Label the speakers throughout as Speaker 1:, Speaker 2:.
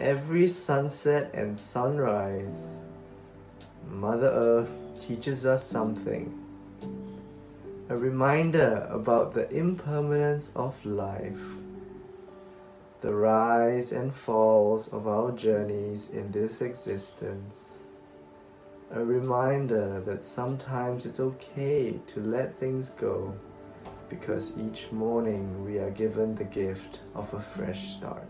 Speaker 1: every sunset and sunrise, Mother Earth teaches us something. A reminder about the impermanence of life, the rise and falls of our journeys in this existence. A reminder that sometimes it's okay to let things go, because each morning we are given the gift of a fresh start.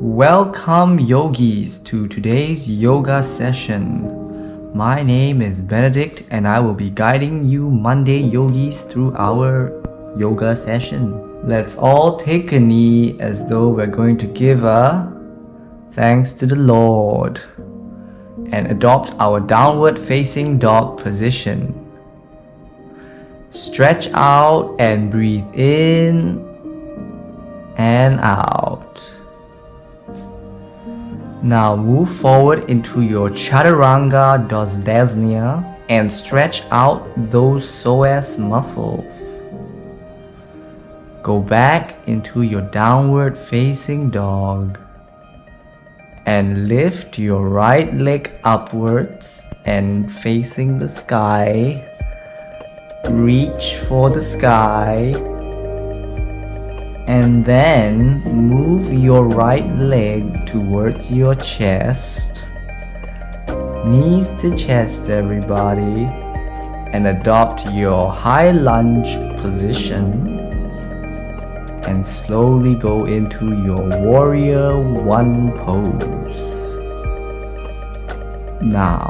Speaker 1: Welcome yogis to today's yoga session. My name is Benedict and I will be guiding you Monday yogis through our yoga session. Let's all take a knee as though we're going to give a thanks to the Lord and adopt our downward facing dog position. Stretch out and breathe in and out. Now move forward into your Chaturanga Dosasana and stretch out those psoas muscles. Go back into your downward facing dog and lift your right leg upwards and facing the sky. Reach for the sky. And then move your right leg towards your chest. Knees to chest, everybody. And adopt your high lunge position. And slowly go into your warrior one pose. Now,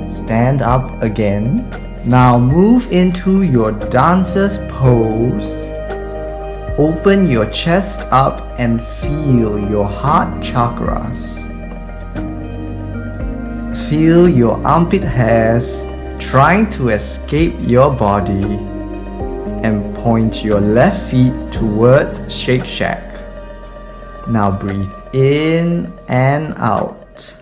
Speaker 1: stand up again. Now move into your dancer's pose. Open your chest up and feel your heart chakras. Feel your armpit hairs trying to escape your body and point your left feet towards Shake Shack. Now breathe in and out.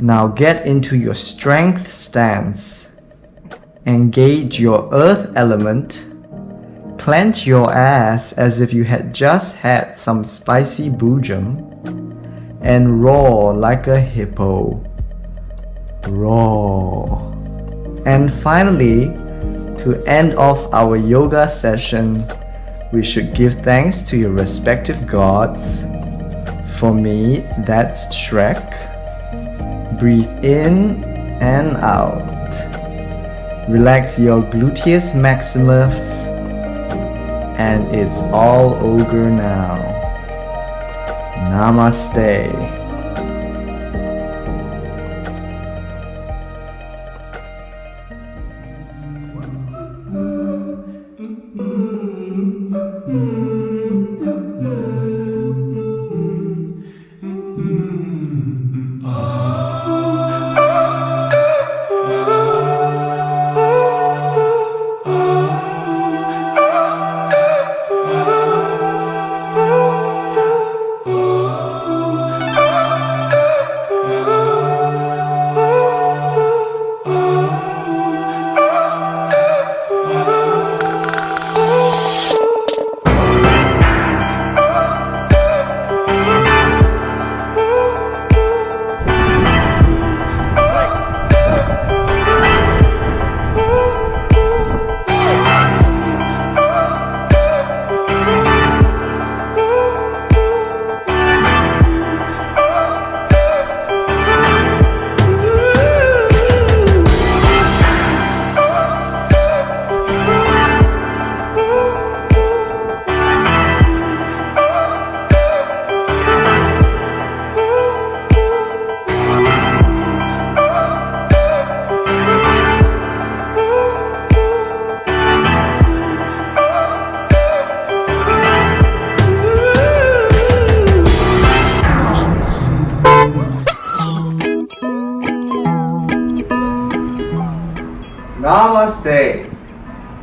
Speaker 1: Now get into your strength stance. Engage your earth element. Clench your ass as if you had just had some spicy bujam and roar like a hippo. Roar. And finally, to end off our yoga session, we should give thanks to your respective gods. For me, that's Shrek. Breathe in and out. Relax your gluteus maximus. And it's all over now. Namaste.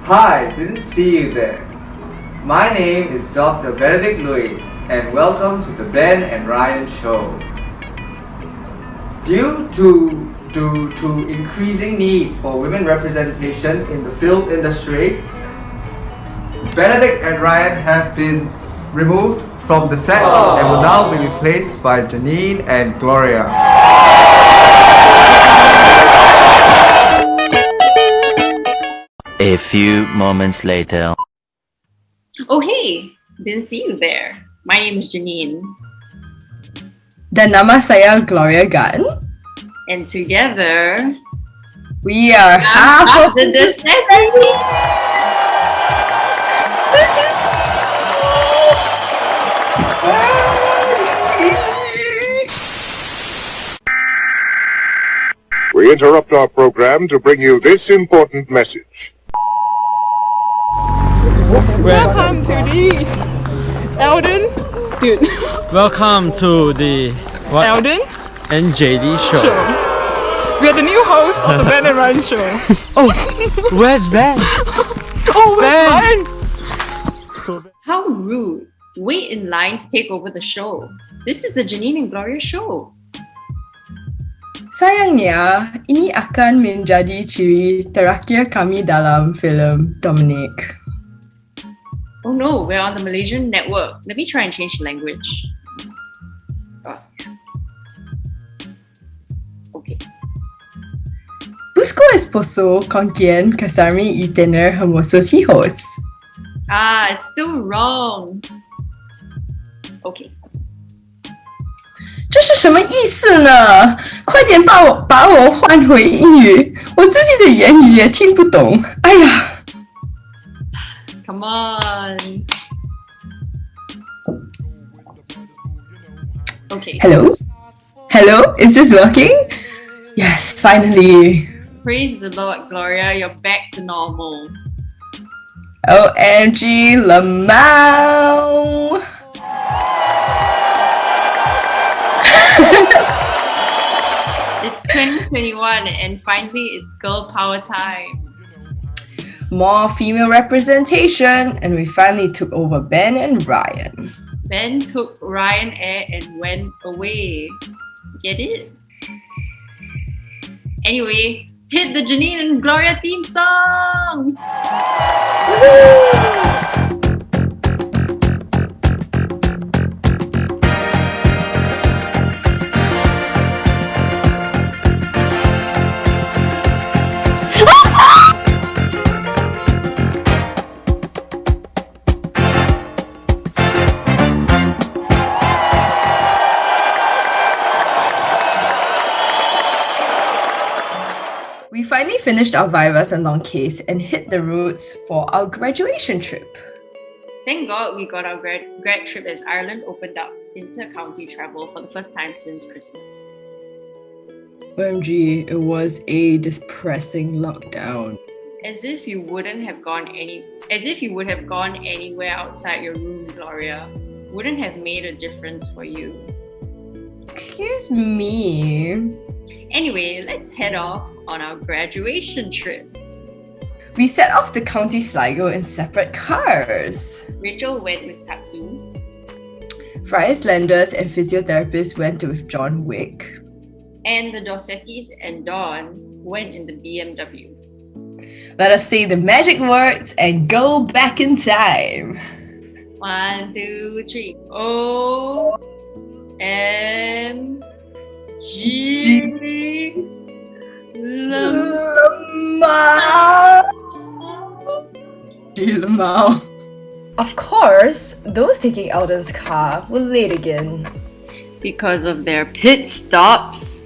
Speaker 1: Hi, didn't see you there. My name is Dr. Benedict Louis, and welcome to the Ben and Ryan Show. Due to increasing need for women representation in the film industry, Benedict and Ryan have been removed from the set and will now be replaced by Janine and Gloria.
Speaker 2: A few moments later.
Speaker 3: Oh hey, didn't see you there. My name is Janine.
Speaker 4: Dan nama saya Gloria Gunn.
Speaker 3: And together,
Speaker 4: We are half of
Speaker 3: the Descendants.
Speaker 5: We interrupt our program to bring you this important message.
Speaker 6: Welcome to the Eldon, dude.
Speaker 7: Welcome to the
Speaker 6: Eldon
Speaker 7: and JD show.
Speaker 6: We are the new host of the Ben and Ryan show.
Speaker 7: Where's Ben?
Speaker 6: Oh, where's
Speaker 7: Ben?
Speaker 6: Ryan?
Speaker 3: How rude. Wait in line to take over the show. This is the Janine and Gloria show.
Speaker 4: Sayangnya, ini akan menjadi ciri terakhir kami dalam filem Dominic.
Speaker 3: Oh no, we're on the Malaysian network. Let me try and change the language. God. Okay.
Speaker 4: Busco esposo con quien casarme y tener hermosos hijos.
Speaker 3: Ah, it's still wrong. Okay.
Speaker 4: 这是什么意思呢？快点把我换回英语，我自己的言语也听不懂。哎呀！
Speaker 3: Come on. Okay.
Speaker 4: Hello? Hello? Is this working? Yes, finally.
Speaker 3: Praise the Lord, Gloria. You're back to normal.
Speaker 4: OMG, Lamau!
Speaker 3: It's 2021 and finally it's girl power time.
Speaker 4: More female representation, and we finally took over Ben and Ryan.
Speaker 3: Ben took Ryan Air and went away. Get it? Anyway, hit the Janine and Gloria theme song! Woohoo!
Speaker 4: We finally finished our vivas and long case and hit the roads for our graduation trip.
Speaker 3: Thank God we got our grad trip as Ireland opened up inter-county travel for the first time since Christmas.
Speaker 4: OMG, it was a depressing lockdown.
Speaker 3: As if you would have gone anywhere outside your room, Gloria. Wouldn't have made a difference for you.
Speaker 4: Excuse me.
Speaker 3: Anyway, let's head off on our graduation trip.
Speaker 4: We set off to County Sligo in separate cars.
Speaker 3: Rachel went with Tatsu.
Speaker 4: Friars Lenders and physiotherapists went with John Wick.
Speaker 3: And the Dorsettis and Dawn went in the BMW.
Speaker 4: Let us say the magic words and go back in time.
Speaker 3: 1, 2, 3. O-M-G.
Speaker 4: Lamau. Of course, those taking Eldon's car were late again.
Speaker 3: Because of their pit stops.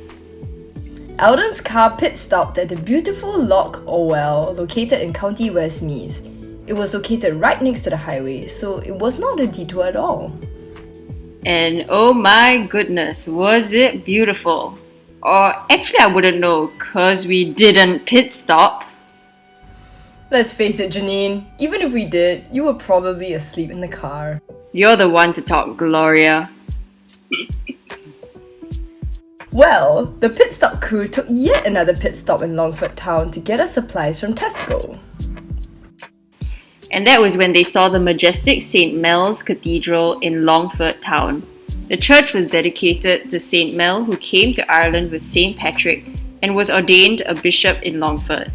Speaker 4: Eldon's car pit stopped at the beautiful Loch Owell, located in County Westmeath. It was located right next to the highway, so it was not a detour at all.
Speaker 3: And oh my goodness, was it beautiful? Or actually I wouldn't know, cause we didn't pit stop.
Speaker 4: Let's face it, Janine, even if we did, you were probably asleep in the car.
Speaker 3: You're the one to talk, Gloria.
Speaker 4: Well, the pit stop crew took yet another pit stop in Longford Town to get us supplies from Tesco.
Speaker 3: And that was when they saw the majestic St. Mel's Cathedral in Longford town. The church was dedicated to St. Mel, who came to Ireland with St. Patrick and was ordained a bishop in Longford.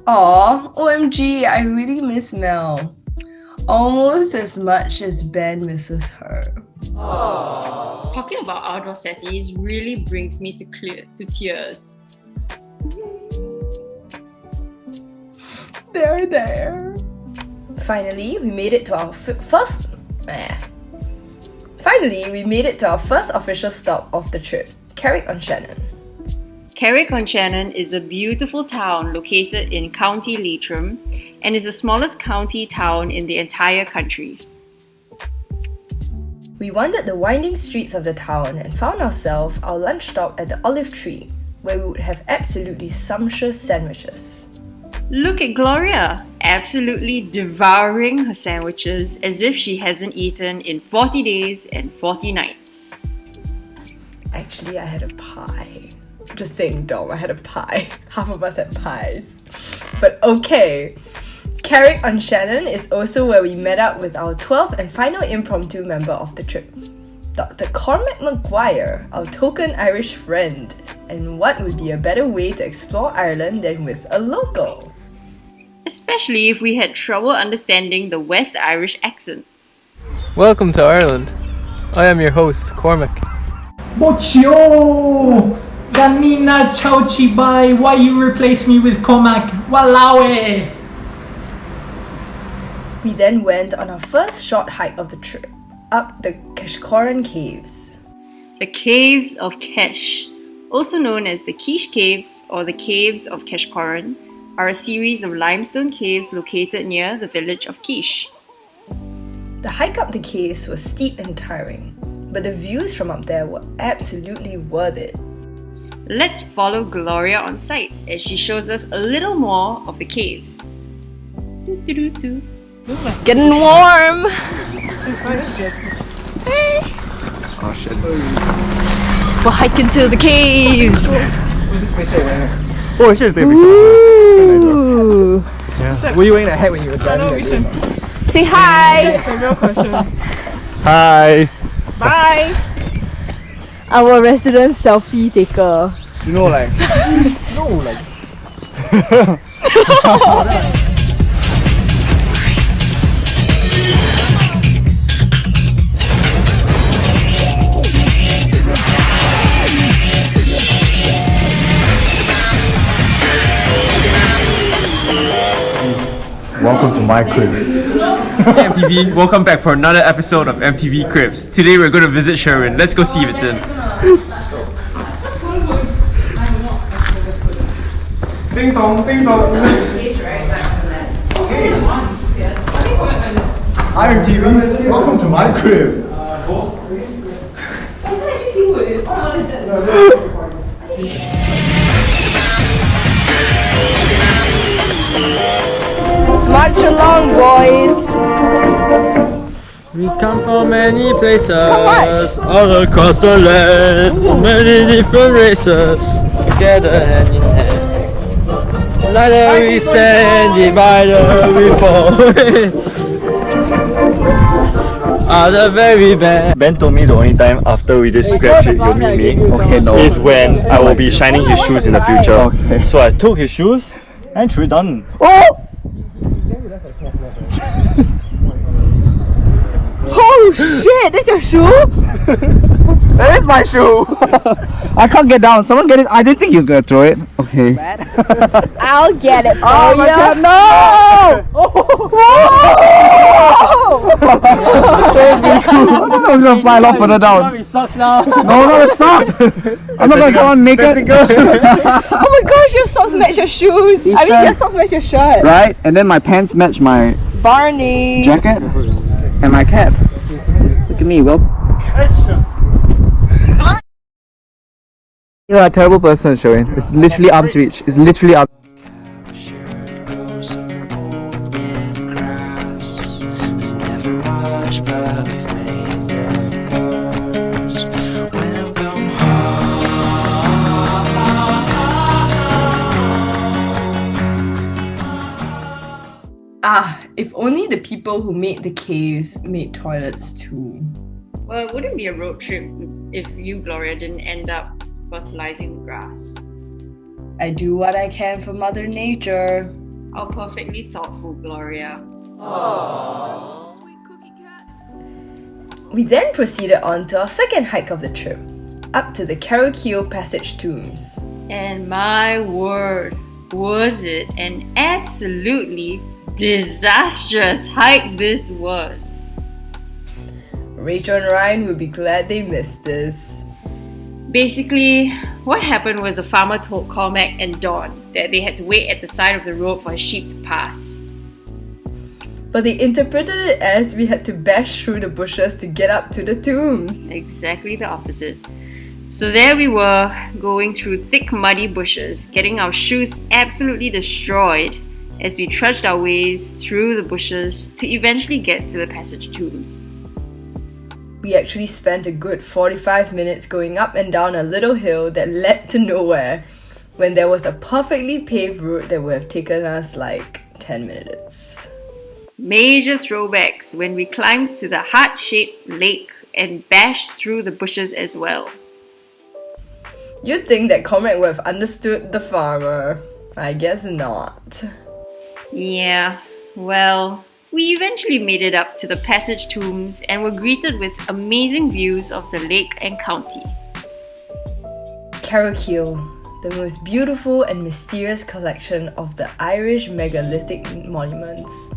Speaker 4: Aw, OMG, I really miss Mel. Almost as much as Ben misses her.
Speaker 3: Talking about our Rossettis really brings me to tears.
Speaker 4: They're there. Finally, we made it to our first official stop of the trip, Carrick-on-Shannon.
Speaker 3: Carrick-on-Shannon is a beautiful town located in County Leitrim and is the smallest county town in the entire country.
Speaker 4: We wandered the winding streets of the town and found ourselves our lunch stop at the Olive Tree, where we would have absolutely sumptuous sandwiches.
Speaker 3: Look at Gloria, absolutely devouring her sandwiches as if she hasn't eaten in 40 days and 40 nights.
Speaker 4: Actually, I had a pie. Just saying, Dom, I had a pie. Half of us had pies. But okay. Carrick-on-Shannon is also where we met up with our 12th and final impromptu member of the trip, Dr. Cormac Maguire, our token Irish friend. And what would be a better way to explore Ireland than with a local?
Speaker 3: Especially if we had trouble understanding the West Irish accents.
Speaker 8: Welcome to Ireland. I am your host, Cormac.
Speaker 9: Bochio! Ganina Chauchibai, why you replace me with Cormac? Walawe!
Speaker 4: We then went on our first short hike of the trip, up the Keshkoran Caves.
Speaker 3: The Caves of Kesh, also known as the Quiche Caves or the Caves of Keshkoran, are a series of limestone caves located near the village of Quiche.
Speaker 4: The hike up the caves was steep and tiring, but the views from up there were absolutely worth it.
Speaker 3: Let's follow Gloria on site as she shows us a little more of the caves.
Speaker 4: Getting warm!
Speaker 1: Oh shit.
Speaker 4: We're hiking to the caves!
Speaker 1: Oh shit,
Speaker 4: Ooh.
Speaker 1: yeah. Were you wearing a hat when you were driving that day?
Speaker 4: Say hi!
Speaker 6: That's a real question.
Speaker 1: Hi!
Speaker 6: Bye!
Speaker 4: Our resident selfie taker.
Speaker 1: You know like welcome to my crib.
Speaker 8: Hey MTV, welcome back for another episode of MTV Cribs. Today we're going to visit Sherwin. Let's go see if it's in.
Speaker 9: Ding dong, ding dong.
Speaker 1: Hi MTV, welcome to my crib.
Speaker 4: March along, boys!
Speaker 7: We come from many places,
Speaker 4: on.
Speaker 7: all across the land, many different races, together hand in hand. Neither we stand, divided we fall. Are the very best.
Speaker 10: Ben told me the only time after we did Grab trip he'll meet me is when I will be shining his shoes in the future.
Speaker 1: Okay.
Speaker 10: So I took his shoes and threw it down.
Speaker 1: Oh!
Speaker 4: Oh shit, that's your shoe?
Speaker 1: That is my shoe! I can't get down. Someone get it. I didn't think he was gonna throw it. Okay.
Speaker 4: I'll get it for
Speaker 1: Oh my
Speaker 4: ya.
Speaker 1: god, no! That was really cool. I thought I was gonna fly a lot further down.
Speaker 7: It sucks now.
Speaker 1: No, it sucks! I'm not gonna go on naked.
Speaker 4: Oh my gosh, your socks match your shoes. I mean, your socks match your shirt.
Speaker 1: Right? And then my pants match my
Speaker 4: Barney.
Speaker 1: jacket and my cap. Look at me, well. You're a terrible person, Sherwin. It's literally arm's reach. It's literally arm's
Speaker 4: only the people who made the caves made toilets too.
Speaker 3: Well, it wouldn't be a road trip if you, Gloria, didn't end up fertilizing the grass.
Speaker 4: I do what I can for Mother Nature.
Speaker 3: How perfectly thoughtful, Gloria.
Speaker 4: Sweet cookie cats. We then proceeded on to our second hike of the trip, up to the Achill Passage tombs.
Speaker 3: And my word, was it an absolutely disastrous hike this was.
Speaker 4: Rachel and Ryan would be glad they missed this.
Speaker 3: Basically, what happened was a farmer told Cormac and Dawn that they had to wait at the side of the road for his sheep to pass.
Speaker 4: But they interpreted it as we had to bash through the bushes to get up to the tombs.
Speaker 3: Exactly the opposite. So there we were, going through thick muddy bushes, getting our shoes absolutely destroyed as we trudged our ways through the bushes to eventually get to the passage tombs.
Speaker 4: We actually spent a good 45 minutes going up and down a little hill that led to nowhere, when there was a perfectly paved road that would have taken us like 10 minutes.
Speaker 3: Major throwbacks when we climbed to the heart-shaped lake and bashed through the bushes as well.
Speaker 4: You'd think that Cormac would have understood the farmer. I guess not.
Speaker 3: Yeah, well, we eventually made it up to the passage tombs and were greeted with amazing views of the lake and county.
Speaker 4: Achill, the most beautiful and mysterious collection of the Irish megalithic monuments.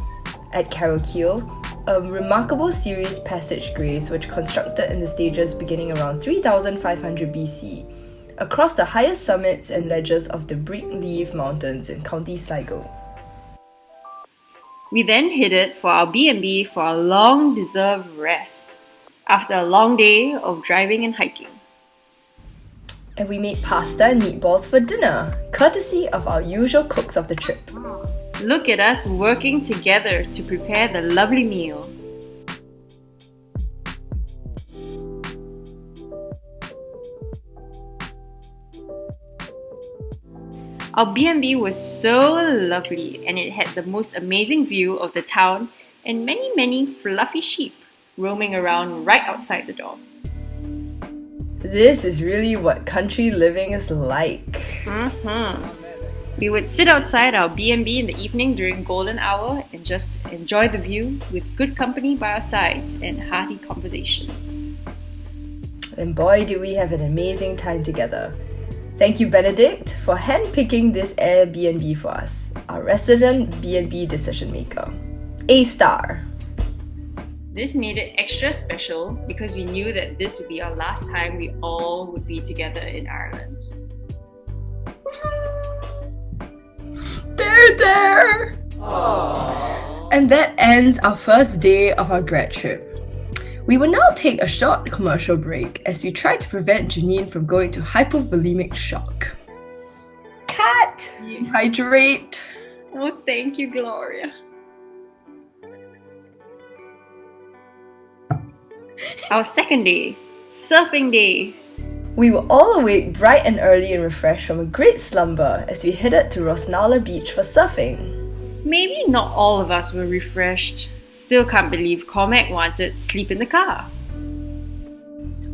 Speaker 4: At Achill, a remarkable series passage graves were constructed in the stages beginning around 3500 BC, across the highest summits and ledges of the Breakleaf Mountains in County Sligo.
Speaker 3: We then headed for our B&B for a long-deserved rest after a long day of driving and hiking.
Speaker 4: And we made pasta and meatballs for dinner, courtesy of our usual cooks of the trip.
Speaker 3: Look at us working together to prepare the lovely meal. Our B&B was so lovely and it had the most amazing view of the town and many fluffy sheep roaming around right outside the door.
Speaker 4: This is really what country living is like.
Speaker 3: We would sit outside our B&B in the evening during golden hour and just enjoy the view with good company by our sides and hearty conversations.
Speaker 4: And boy, did we have an amazing time together. Thank you, Benedict, for handpicking this Airbnb for us, our resident B&B decision maker. A-star!
Speaker 3: This made it extra special because we knew that this would be our last time we all would be together in Ireland.
Speaker 4: There! And that ends our first day of our grad trip. We will now take a short commercial break as we try to prevent Janine from going to hypovolemic shock. Cat! Hydrate!
Speaker 3: Oh, thank you, Gloria. Our second day, surfing day.
Speaker 4: We were all awake bright and early and refreshed from a great slumber as we headed to Rosnala Beach for surfing.
Speaker 3: Maybe not all of us were refreshed. Still can't believe Cormac wanted to sleep in the car.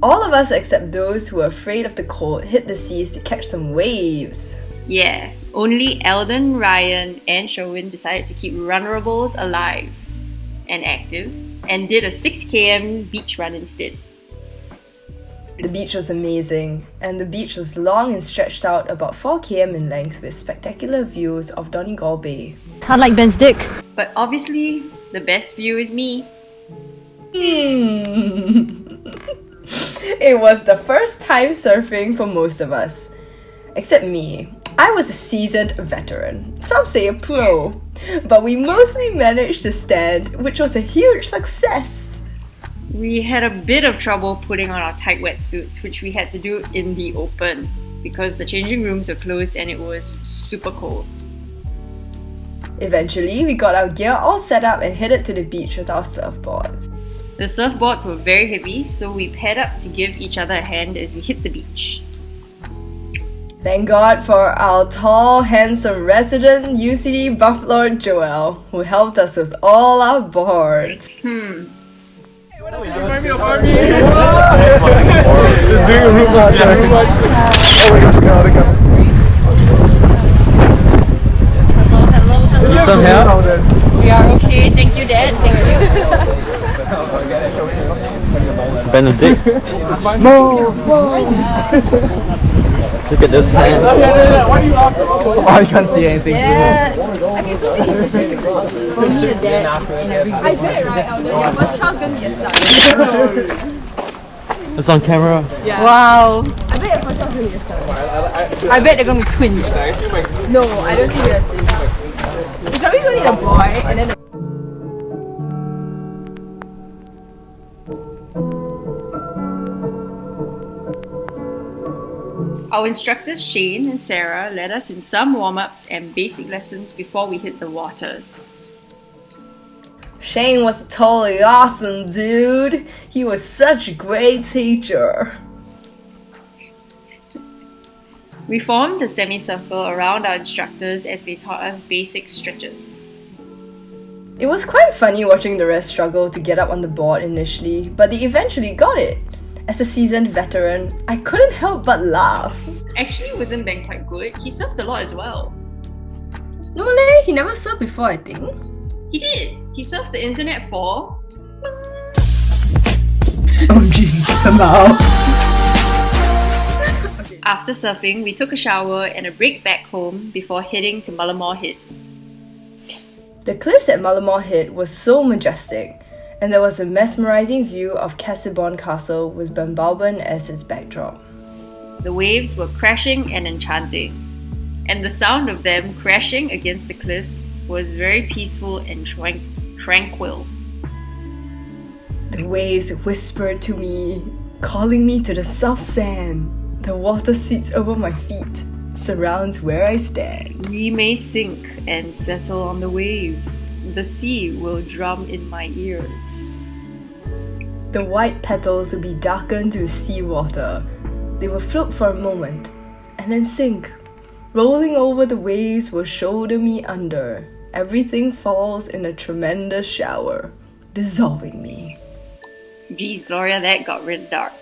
Speaker 4: All of us except those who were afraid of the cold hit the seas to catch some waves.
Speaker 3: Yeah, only Eldon, Ryan and Sherwin decided to keep Runnerables alive and active and did a 6 km beach run instead.
Speaker 4: The beach was amazing, and the beach was long and stretched out about 4 km in length with spectacular views of Donegal Bay.
Speaker 11: I like Ben's dick.
Speaker 3: But obviously, the best view is me.
Speaker 4: It was the first time surfing for most of us. Except me. I was a seasoned veteran, some say a pro, but we mostly managed to stand, which was a huge success.
Speaker 3: We had a bit of trouble putting on our tight wetsuits, which we had to do in the open because the changing rooms were closed and it was super cold.
Speaker 4: Eventually, we got our gear all set up and headed to the beach with our surfboards.
Speaker 3: The surfboards were very heavy, so we paired up to give each other a hand as we hit the beach.
Speaker 4: Thank God for our tall, handsome resident UCD buff lord Joel, who helped us with all our boards.
Speaker 8: Remind me of army.
Speaker 1: Just doing a room march. Oh my gosh,
Speaker 3: Hello.
Speaker 7: Need some help?
Speaker 3: We are okay. Thank you, Dad. Thank
Speaker 7: Benedict.
Speaker 1: No!
Speaker 7: Look at those hands.
Speaker 1: Oh, I can't see anything.
Speaker 4: Yes! I can see it. We need a dad in every group. I bet, right, Alden? Your first child's gonna be a son.
Speaker 7: It's on camera.
Speaker 4: Yeah.
Speaker 3: Wow.
Speaker 4: I bet your first child's gonna be a son.
Speaker 3: I bet they're gonna be twins.
Speaker 4: No, I don't think they're twins. It's probably gonna be a boy and then a
Speaker 3: Our instructors Shane and Sarah led us in some warm-ups and basic lessons before we hit the waters.
Speaker 4: Shane was totally awesome, dude. He was such a great teacher.
Speaker 3: We formed a semicircle around our instructors as they taught us basic stretches.
Speaker 4: It was quite funny watching the rest struggle to get up on the board initially, but they eventually got it. As a seasoned veteran, I couldn't help but laugh.
Speaker 3: Actually, wasn't Ben quite good? He surfed a lot as well.
Speaker 4: No leh, he never surfed before, I think.
Speaker 3: He did. He surfed the internet for...
Speaker 4: Oh gee, come out.
Speaker 3: After surfing, we took a shower and a break back home before heading to Mullimore Head.
Speaker 4: The cliffs at Mullimore Head were so majestic, and there was a mesmerizing view of Cassibon Castle with Benbalban as its backdrop.
Speaker 3: The waves were crashing and enchanting, and the sound of them crashing against the cliffs was very peaceful and tranquil.
Speaker 4: The waves whispered to me, calling me to the soft sand. The water sweeps over my feet, surrounds where I stand.
Speaker 3: We may sink and settle on the waves. The sea will drum in my ears.
Speaker 4: The white petals will be darkened with seawater. They will float for a moment, and then sink. Rolling over the waves will shoulder me under. Everything falls in a tremendous shower, dissolving me.
Speaker 3: Geez, Gloria, that got real dark.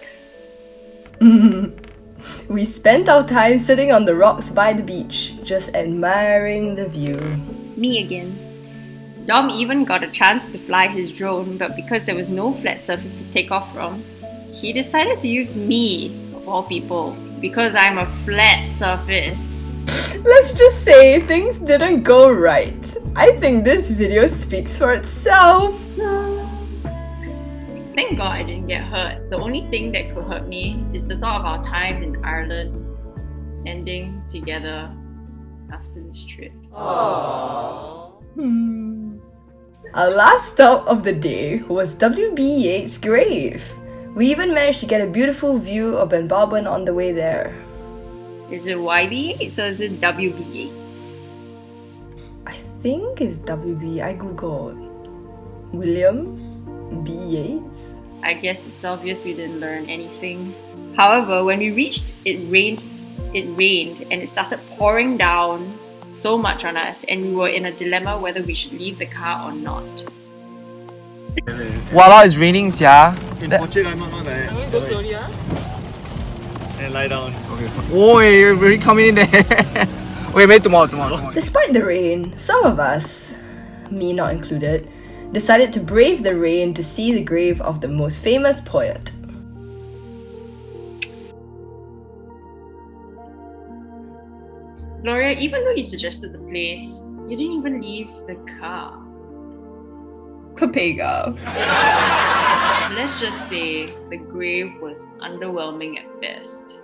Speaker 4: We spent our time sitting on the rocks by the beach, just admiring the view.
Speaker 3: Me again. Dom even got a chance to fly his drone, but because there was no flat surface to take off from, he decided to use me, of all people, because I'm a flat surface.
Speaker 4: Let's just say things didn't go right. I think this video speaks for itself.
Speaker 3: Thank God I didn't get hurt. The only thing that could hurt me is the thought of our time in Ireland ending together after this trip.
Speaker 4: Our last stop of the day was W.B. Yeats' grave. We even managed to get a beautiful view of Benbalban on the way there.
Speaker 3: Is it Y.B. Yeats or is it W.B. Yeats?
Speaker 4: I think it's W.B. I googled. Williams B. Yeats?
Speaker 3: I guess it's obvious we didn't learn anything. However, when we reached, it rained and it started pouring down so much on us, and we were in a dilemma whether we should leave the car or not.
Speaker 1: Wow, it's raining, sia.
Speaker 10: And lie down.
Speaker 1: Oh, you're really coming in there. Wait, tomorrow.
Speaker 4: Despite the rain, some of us, me not included, decided to brave the rain to see the grave of the most famous poet.
Speaker 3: Gloria, even though you suggested the place, you didn't even leave the car.
Speaker 4: Papega.
Speaker 3: Let's just say the grave was underwhelming at best.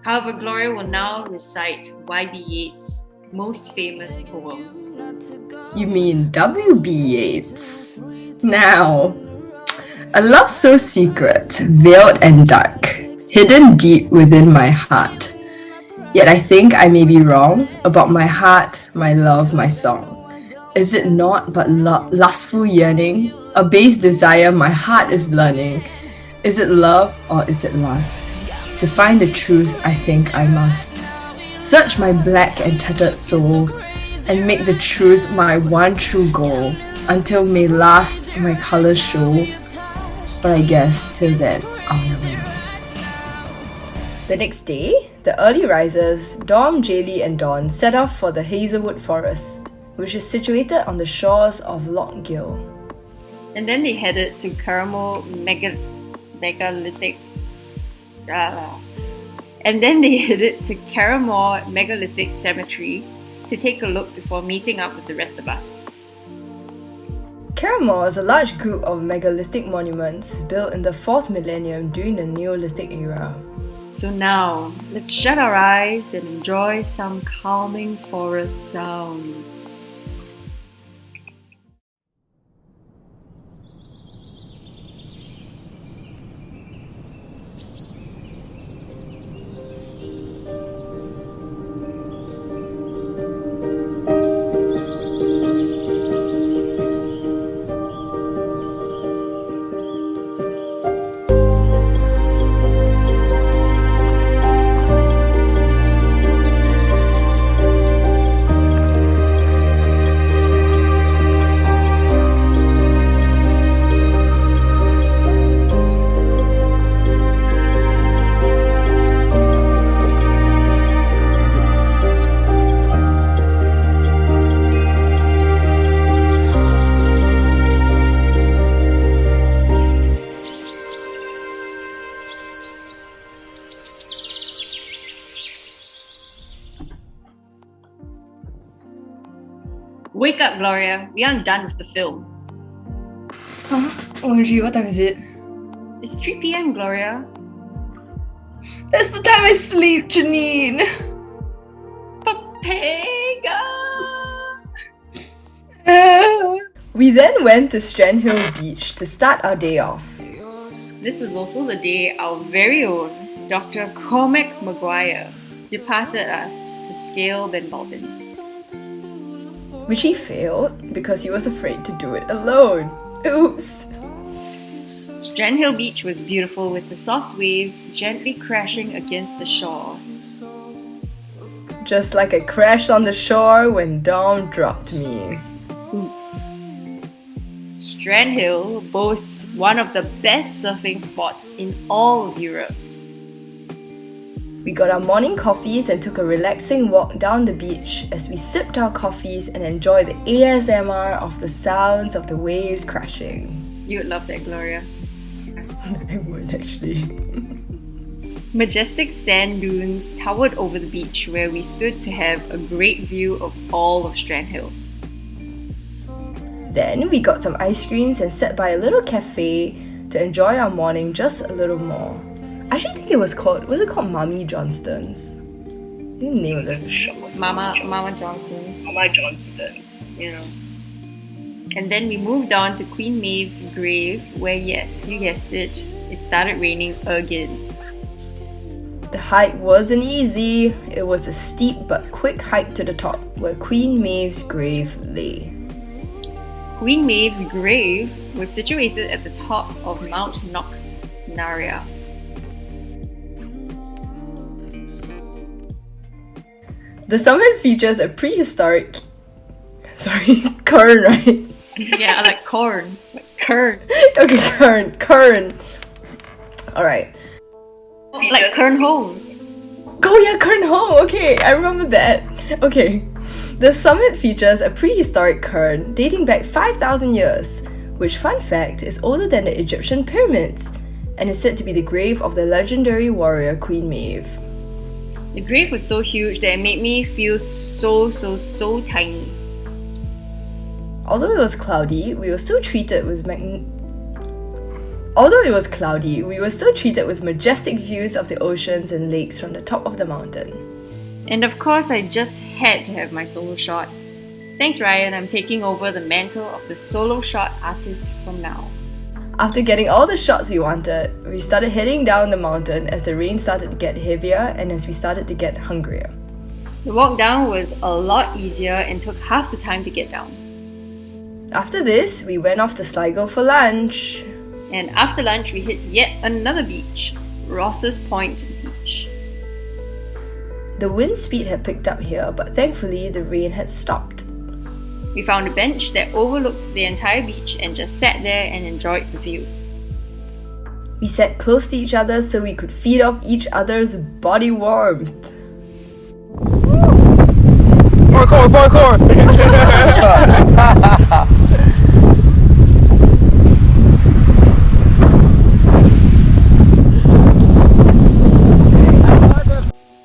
Speaker 3: However, Gloria will now recite Y.B. Yeats' most famous poem.
Speaker 4: You mean W.B. Yeats? Now, a love so secret, veiled and dark, hidden deep within my heart. Yet I think I may be wrong about my heart, my love, my song. Is it not but lustful yearning, a base desire my heart is learning? Is it love or is it lust? To find the truth, I think I must. Search my black and tattered soul, and make the truth my one true goal, until may last my colours show. But I guess till then, I'll never know. The next day, the early risers, Dom, Jaylee and Dawn set off for the Hazelwood Forest, which is situated on the shores of Loch Gill.
Speaker 3: And then they headed to Caramo megalithic. And then they headed to Carramore Megalithic Cemetery to take a look before meeting up with the rest of us.
Speaker 4: Carramore is a large group of megalithic monuments built in the 4th millennium during the Neolithic era.
Speaker 3: So now, let's shut our eyes and enjoy some calming forest sounds. Wake up, Gloria. We aren't done with the film.
Speaker 4: Huh? OMG, what time is it?
Speaker 3: It's 3 p.m, Gloria.
Speaker 4: That's the time I sleep, Janine!
Speaker 3: Papega!
Speaker 4: We then went to Strand Hill Beach to start our day off.
Speaker 3: This was also the day our very own Dr. Cormac Maguire departed us to scale Ben Baldwin.
Speaker 4: Which he failed because he was afraid to do it alone. Oops!
Speaker 3: Strand Hill Beach was beautiful with the soft waves gently crashing against the shore.
Speaker 4: Just like I crashed on the shore when Dom dropped me.
Speaker 3: Oof. Strand Hill boasts one of the best surfing spots in all of Europe.
Speaker 4: We got our morning coffees and took a relaxing walk down the beach as we sipped our coffees and enjoyed the ASMR of the sounds of the waves crashing.
Speaker 3: You would love that, Gloria.
Speaker 4: I would actually.
Speaker 3: Majestic sand dunes towered over the beach where we stood to have a great view of all of Strand Hill.
Speaker 4: Then we got some ice creams and sat by a little cafe to enjoy our morning just a little more. I actually think was it called Mommy Johnston's? I think the name of the shop was
Speaker 3: Mama Johnston's.
Speaker 4: Mama Johnston's.
Speaker 3: You know. And then we moved on to Queen Maeve's grave, where yes, you guessed it, it started raining again.
Speaker 4: The hike wasn't easy. It was a steep but quick hike to the top, where Queen Maeve's grave lay.
Speaker 3: Queen Maeve's grave was situated at the top of Mount Knocknaria.
Speaker 4: The summit features a prehistoric... Kern, right?
Speaker 3: Yeah, like corn. Like Kern.
Speaker 4: Okay, Kern. Alright.
Speaker 3: Like Kern Home.
Speaker 4: Oh yeah, Kern Home! Okay, I remember that. Okay. The summit features a prehistoric cairn dating back 5,000 years, which, fun fact, is older than the Egyptian pyramids, and is said to be the grave of the legendary warrior Queen Maeve.
Speaker 3: The grave was so huge that it made me feel so tiny.
Speaker 4: Although it was cloudy, we were still treated with majestic views of the oceans and lakes from the top of the mountain.
Speaker 3: And of course, I just had to have my solo shot. Thanks, Ryan. I'm taking over the mantle of the solo shot artist from now.
Speaker 4: After getting all the shots we wanted, we started heading down the mountain as the rain started to get heavier and as we started to get hungrier.
Speaker 3: The walk down was a lot easier and took half the time to get down.
Speaker 4: After this, we went off to Sligo for lunch.
Speaker 3: And after lunch, we hit yet another beach, Ross's Point Beach.
Speaker 4: The wind speed had picked up here, but thankfully the rain had stopped.
Speaker 3: We found a bench that overlooked the entire beach and just sat there and enjoyed the view.
Speaker 4: We sat close to each other so we could feed off each other's body warmth.
Speaker 7: Parkour, parkour!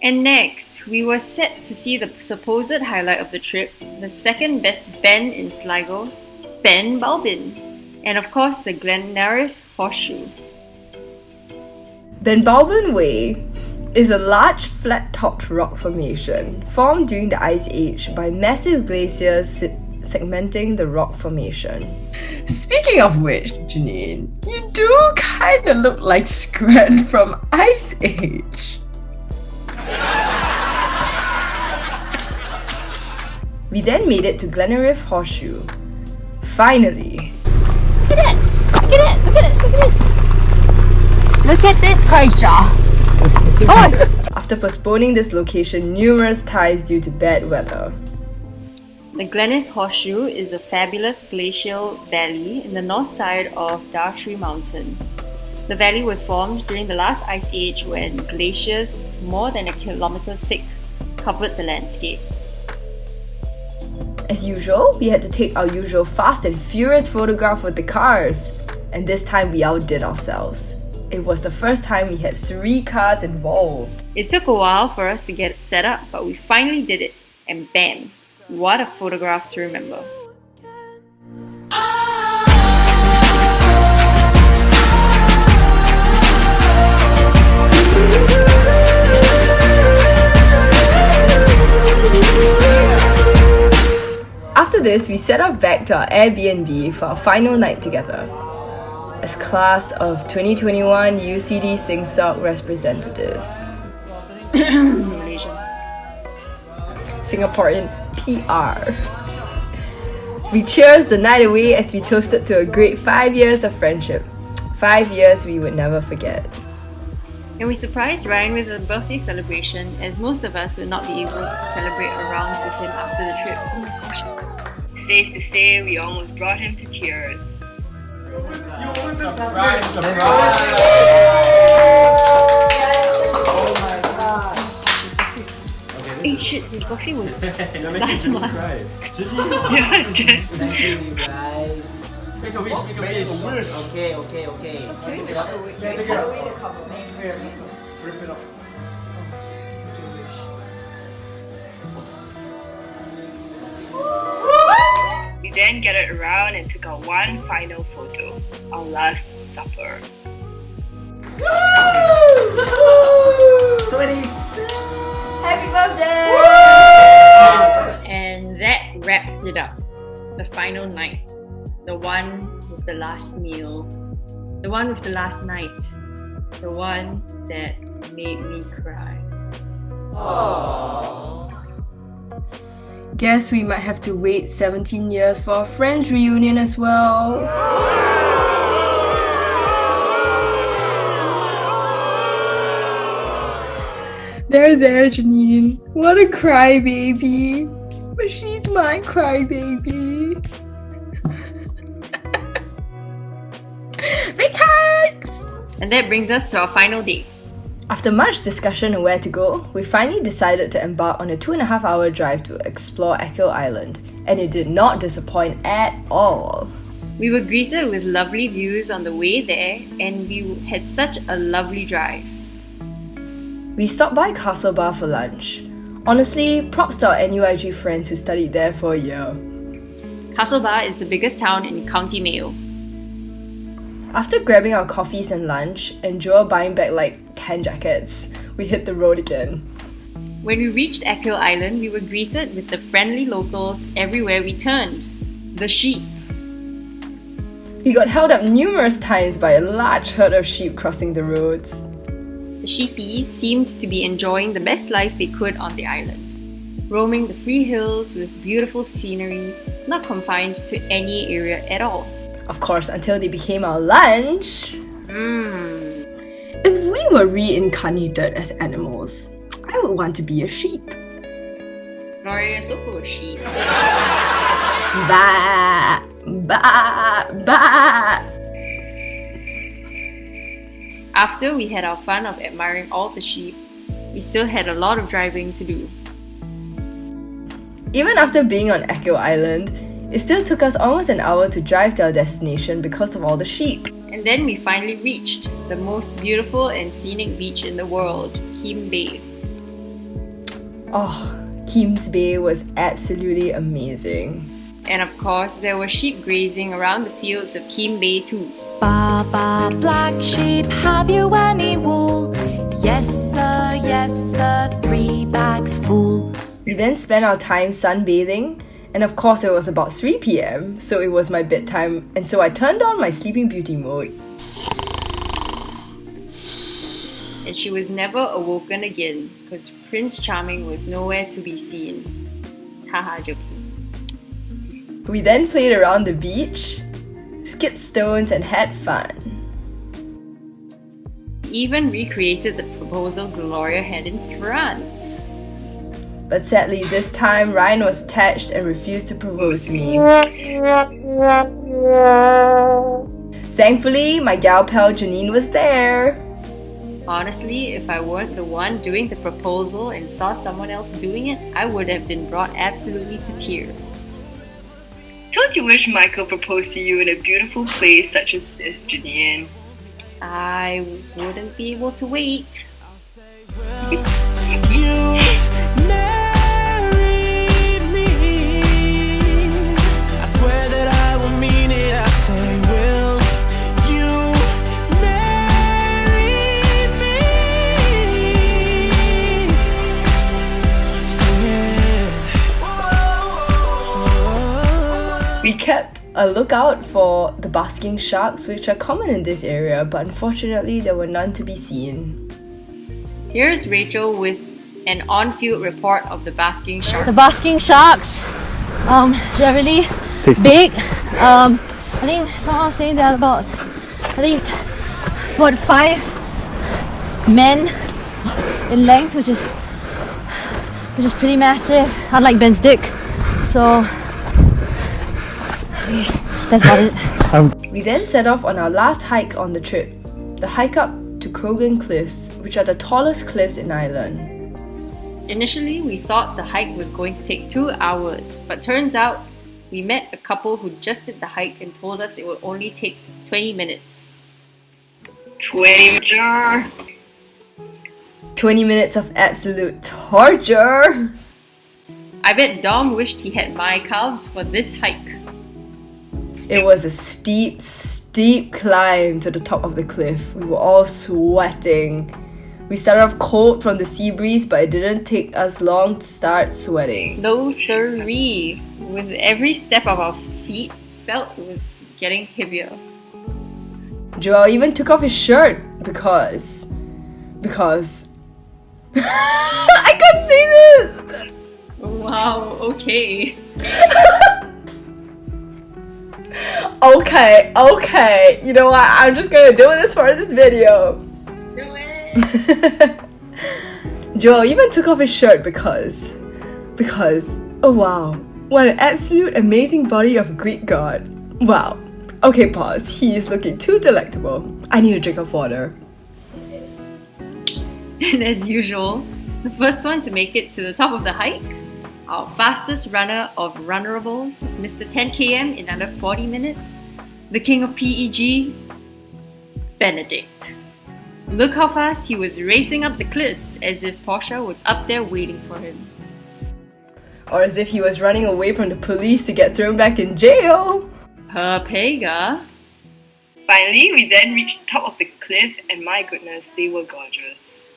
Speaker 3: And next, we were set to see the supposed highlight of the trip, the second best Ben in Sligo, Ben Balbin, and of course the Glenariff Horseshoe.
Speaker 4: Ben Balbin Way is a large flat-topped rock formation formed during the Ice Age by massive glaciers segmenting the rock formation. Speaking of which, Janine, you do kinda look like Scrat from Ice Age. We then made it to Glenariff Horseshoe. Finally!
Speaker 11: Look at it! Look at it! Look at it! Look at this! Look at this creature!
Speaker 4: After postponing this location numerous times due to bad weather.
Speaker 3: The Glenariff Horseshoe is a fabulous glacial valley in the north side of Dartree Mountain. The valley was formed during the last ice age when glaciers more than a kilometre thick covered the landscape.
Speaker 4: As usual, we had to take our usual fast and furious photograph with the cars. And this time we outdid ourselves. It was the first time we had 3 cars involved.
Speaker 3: It took a while for us to get it set up, but we finally did it, and bam! What a photograph to remember.
Speaker 4: After this, we set off back to our Airbnb for our final night together as class of 2021 UCD SingSoc representatives.
Speaker 3: Malaysian.
Speaker 4: Singaporean PR. We cheers the night away as we toasted to a great 5 years of friendship. 5 years we would never forget.
Speaker 3: And we surprised Ryan with a birthday celebration, as most of us would not be able to celebrate around with him after the trip. Oh my gosh.
Speaker 4: Safe to say, we almost brought him to tears.
Speaker 7: Surprise, surprise!
Speaker 1: Oh my god!
Speaker 3: Hey shit, his birthday was last month.
Speaker 1: Right.
Speaker 3: Yeah, Jen.
Speaker 9: Thank you, you guys.
Speaker 7: Make a wish, make a wish.
Speaker 9: Okay.
Speaker 4: Can we wish away the cover?
Speaker 1: Rip it off.
Speaker 4: We then gathered around and took our one final photo, our last supper. Happy birthday!
Speaker 3: And that wrapped it up. The final night. The one with the last meal. The one with the last night. The one that made me cry.
Speaker 4: Guess we might have to wait 17 years for our friends reunion as well. There, Janine. What a crybaby. But she's my crybaby. Big hugs!
Speaker 3: And that brings us to our final day.
Speaker 4: After much discussion on where to go, we finally decided to embark on a 2.5-hour drive to explore Achill Island, and it did not disappoint at all.
Speaker 3: We were greeted with lovely views on the way there, and we had such a lovely drive.
Speaker 4: We stopped by Castle Bar for lunch. Honestly, props to our NUIG friends who studied there for a year.
Speaker 3: Castle Bar is the biggest town in County Mayo.
Speaker 4: After grabbing our coffees and lunch, and Joel buying back like 10 jackets, we hit the road again.
Speaker 3: When we reached Achill Island, we were greeted with the friendly locals everywhere we turned. The sheep.
Speaker 4: We got held up numerous times by a large herd of sheep crossing the roads.
Speaker 3: The sheepies seemed to be enjoying the best life they could on the island, roaming the free hills with beautiful scenery, not confined to any area at all.
Speaker 4: Of course, until they became our lunch. If we were reincarnated as animals, I would would want to be a sheep.
Speaker 3: Gloria is so full of sheep.
Speaker 4: Bah, bah, bah.
Speaker 3: After we had our fun of admiring all the sheep, we still had a lot of driving to do.
Speaker 4: Even after being on Achill Island, it still took us almost an hour to drive to our destination because of all the sheep.
Speaker 3: And then we finally reached the most beautiful and scenic beach in the world, Kim Bay.
Speaker 4: Oh, Kim's Bay was absolutely amazing.
Speaker 3: And of course, there were sheep grazing around the fields of Kim Bay too.
Speaker 12: Baba, black sheep, have you any wool? Yes sir, 3 bags full.
Speaker 4: We then spent our time sunbathing, and of course it was about 3 p.m, so it was my bedtime, and so I turned on my Sleeping Beauty mode.
Speaker 3: And she was never awoken again because Prince Charming was nowhere to be seen. Haha, joking.
Speaker 4: We then played around the beach, skipped stones, and had fun.
Speaker 3: We even recreated the proposal Gloria had in France.
Speaker 4: But sadly, this time Ryan was attached and refused to propose to me. Thankfully, my gal pal Janine was there.
Speaker 3: Honestly, if I weren't the one doing the proposal and saw someone else doing it, I would have been brought absolutely to tears.
Speaker 4: Don't you wish Michael proposed to you in a beautiful place such as this, Janine?
Speaker 3: I wouldn't be able to wait.
Speaker 4: We kept a lookout for the basking sharks, which are common in this area, but unfortunately there were none to be seen.
Speaker 3: Here's Rachel with an on-field report of the basking sharks.
Speaker 11: The basking sharks, they're really big. I think someone was saying they're about, 5 men in length, which is pretty massive, unlike Ben's dick. So that's about it.
Speaker 4: We then set off on our last hike on the trip, the hike up to Krogan Cliffs, which are the tallest cliffs in Ireland.
Speaker 3: Initially, we thought the hike was going to take 2 hours, but turns out we met a couple who just did the hike and told us it would only take 20 minutes.
Speaker 4: 20 minutes of absolute torture!
Speaker 3: I bet Dom wished he had my calves for this hike.
Speaker 4: It was a steep climb to the top of the cliff. We were all sweating. We started off cold from the sea breeze, but it didn't take us long to start sweating.
Speaker 3: No siree. With every step of our feet, felt it was getting heavier.
Speaker 4: Joel even took off his shirt because I can't say this!
Speaker 3: Wow, okay.
Speaker 4: Okay, you know what? I'm just gonna do this for this video.
Speaker 3: Do it!
Speaker 4: Joel even took off his shirt because, oh wow, what an absolute amazing body of a Greek god. Wow. Okay, pause. He is looking too delectable. I need a drink of water.
Speaker 3: And as usual, the first one to make it to the top of the hike, our fastest runner of runnerables, Mr. 10 km in under 40 minutes, the king of PEG, Benedict. Look how fast he was racing up the cliffs, as if Portia was up there waiting for him.
Speaker 4: Or as if he was running away from the police to get thrown back in jail.
Speaker 3: Pega.
Speaker 4: Finally, we then reached the top of the cliff, and my goodness, they were gorgeous.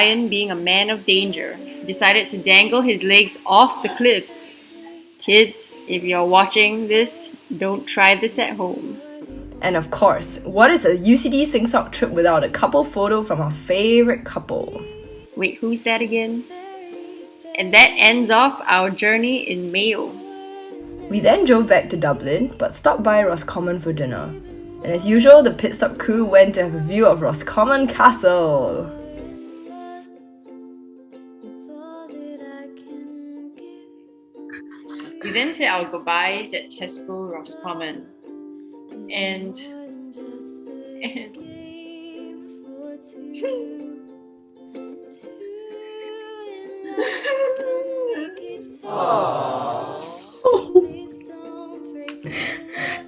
Speaker 3: lion, being a man of danger, decided to dangle his legs off the cliffs. Kids, if you're watching this, don't try this at home.
Speaker 4: And of course, what is a UCD Sing Sock trip without a couple photo from our favourite couple?
Speaker 3: Wait, who's that again? And that ends off our journey in Mayo.
Speaker 4: We then drove back to Dublin, but stopped by Roscommon for dinner. And as usual, the pit stop crew went to have a view of Roscommon Castle.
Speaker 3: We then said our goodbyes at Tesco Roscommon. And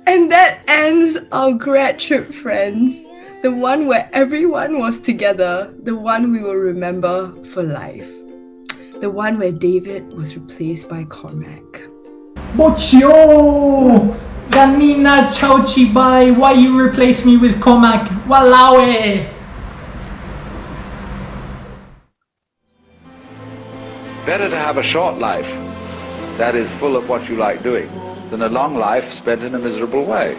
Speaker 4: And that ends our grad trip, friends. The one where everyone was together, the one we will remember for life. The one where David was replaced by Cormac.
Speaker 9: Bochio! Ganina Chao Chibai, why you replace me with Cormac? Walao!
Speaker 13: Better to have a short life that is full of what you like doing than a long life spent in a miserable way.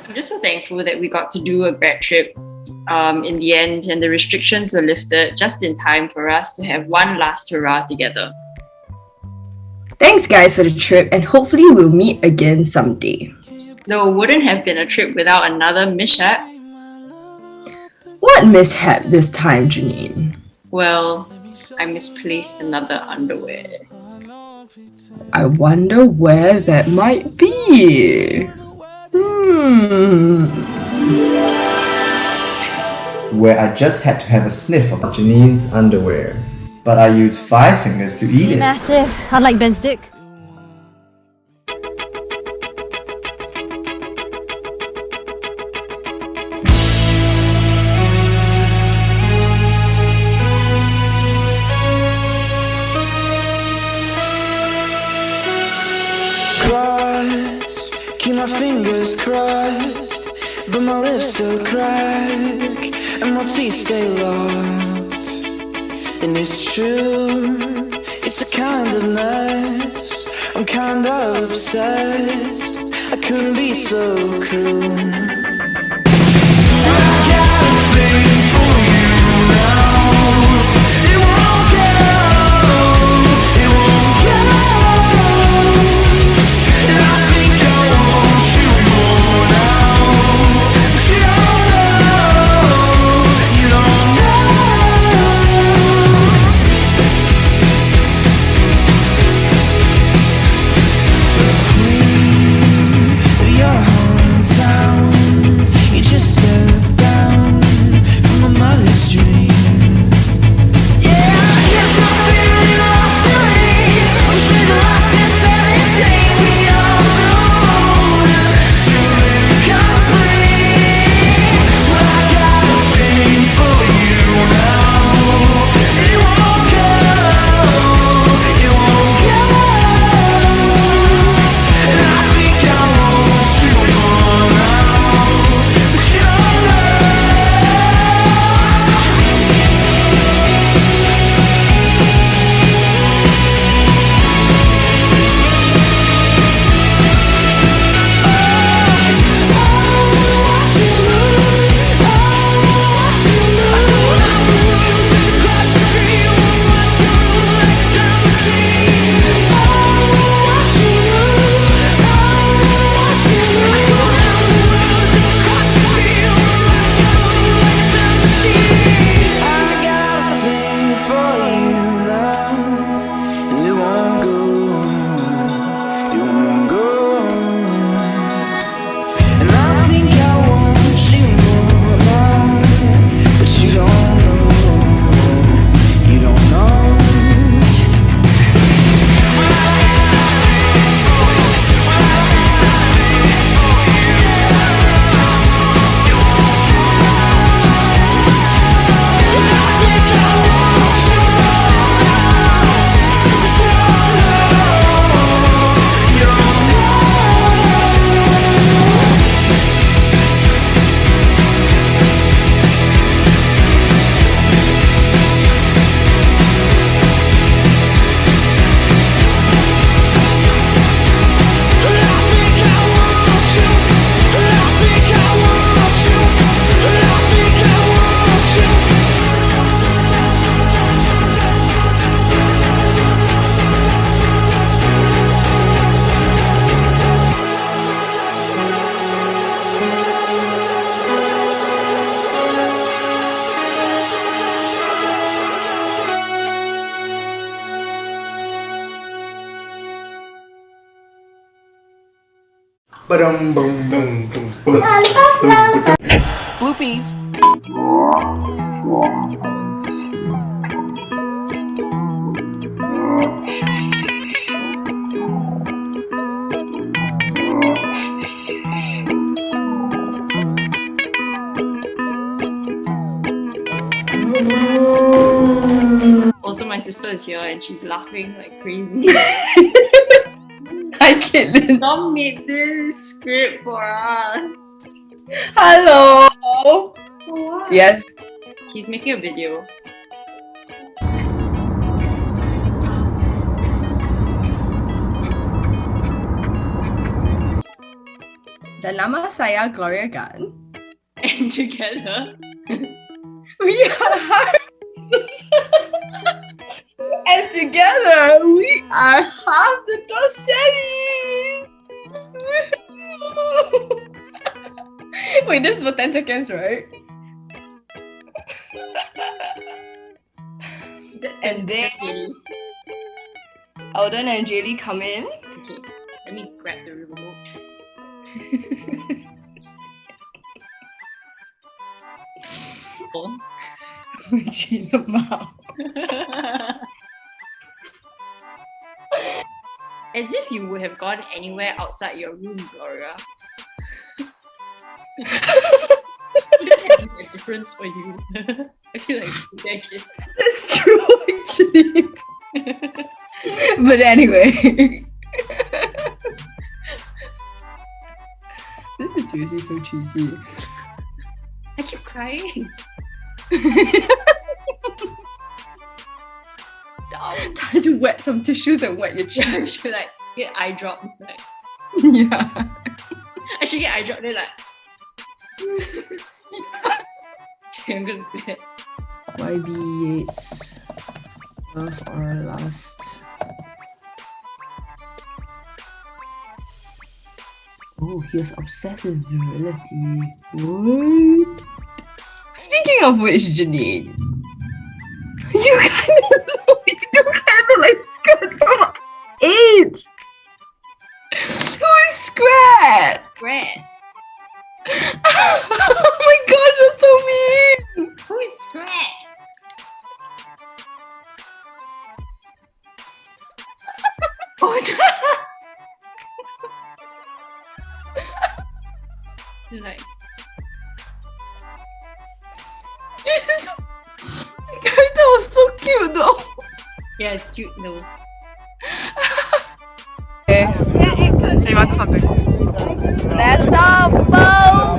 Speaker 3: I'm just so thankful that we got to do a grad trip in the end, and the restrictions were lifted just in time for us to have one last hurrah together.
Speaker 4: Thanks guys for the trip, and hopefully we'll meet again someday.
Speaker 3: Though it wouldn't have been a trip without another mishap.
Speaker 4: What mishap this time, Janine?
Speaker 3: Well, I misplaced another underwear.
Speaker 4: I wonder where that might be.
Speaker 1: Where I just had to have a sniff of Janine's underwear. But I used 5 fingers to eat it.
Speaker 11: Massive, unlike Ben's dick.
Speaker 14: Keep my fingers crossed, but my lips still crack, and my teeth stay locked. And it's true, it's a kind of mess. I'm kind of obsessed, I couldn't be so cruel. I got a thing for you now. It won't go, it won't go. And I think I want you more now, but you don't know, you don't know. The queen of your hometown, Bloopies.
Speaker 3: Also, my sister is here and she's laughing like crazy.
Speaker 4: Hi, Caitlin.
Speaker 3: Tom made this script for us.
Speaker 4: Hello.
Speaker 3: What?
Speaker 4: Yes.
Speaker 3: He's making a video.
Speaker 4: Dan nama saya Gloria Gunn.
Speaker 3: And together,
Speaker 4: We are and together we are half the Dorsettis. Wait, this is for 10 seconds, right? And then Alden and Jaylee come in.
Speaker 3: okay, let me grab the remote. Oh.
Speaker 4: Regina Mao.
Speaker 3: As if you would have gone anywhere outside your room, Gloria. A difference for you. I feel like that kid.
Speaker 4: That's true, actually. But anyway. This is seriously so cheesy.
Speaker 3: I keep crying.
Speaker 4: Time to wet some tissues and wet your
Speaker 3: Yeah, I
Speaker 4: cheeks.
Speaker 3: should like get eye drop. Like,
Speaker 4: Yeah.
Speaker 3: I should get eye drop. Then like, okay, I'm gonna do that.
Speaker 4: YB Yates. Love or Lust. Oh, he has obsessive virility. What? Speaking of which, Janine, you do kind of look like Scrat from our age. Who is Scrat?
Speaker 3: Brad.
Speaker 4: Oh my god, you're so mean.
Speaker 3: Who is Scrat? What? Like,
Speaker 4: Jesus, the character was so cute though.
Speaker 3: yeah, it's cute though.
Speaker 6: Hey, you want something?
Speaker 4: Let's all vote.